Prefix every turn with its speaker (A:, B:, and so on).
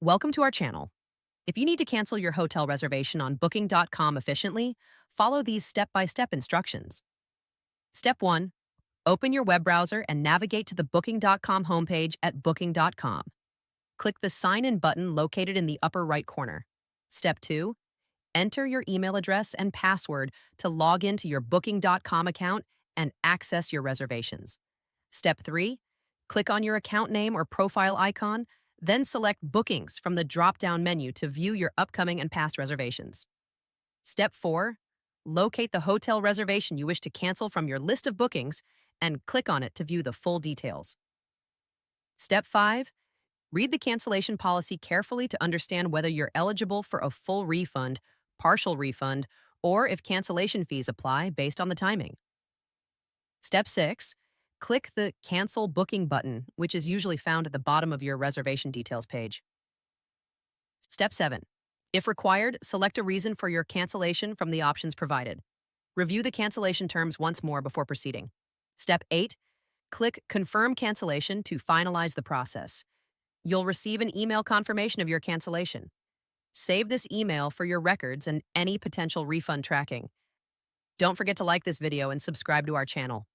A: Welcome to our channel. If you need to cancel your hotel reservation on Booking.com efficiently, follow these step-by-step instructions. Step 1. Open your web browser and navigate to the Booking.com homepage at Booking.com. Click the Sign In button located in the upper right corner. Step 2. Enter your email address and password to log into your Booking.com account and access your reservations. Step 3. Click on your account name or profile icon, then select Bookings from the drop-down menu to view your upcoming and past reservations. Step 4. Locate the hotel reservation you wish to cancel from your list of bookings and click on it to view the full details. Step 5. Read the cancellation policy carefully to understand whether you're eligible for a full refund, partial refund, or if cancellation fees apply based on the timing. Step 6. Click the Cancel Booking button, which is usually found at the bottom of your reservation details page. Step 7. If required, select a reason for your cancellation from the options provided. Review the cancellation terms once more before proceeding. Step 8. Click Confirm Cancellation to finalize the process. You'll receive an email confirmation of your cancellation. Save this email for your records and any potential refund tracking. Don't forget to like this video and subscribe to our channel.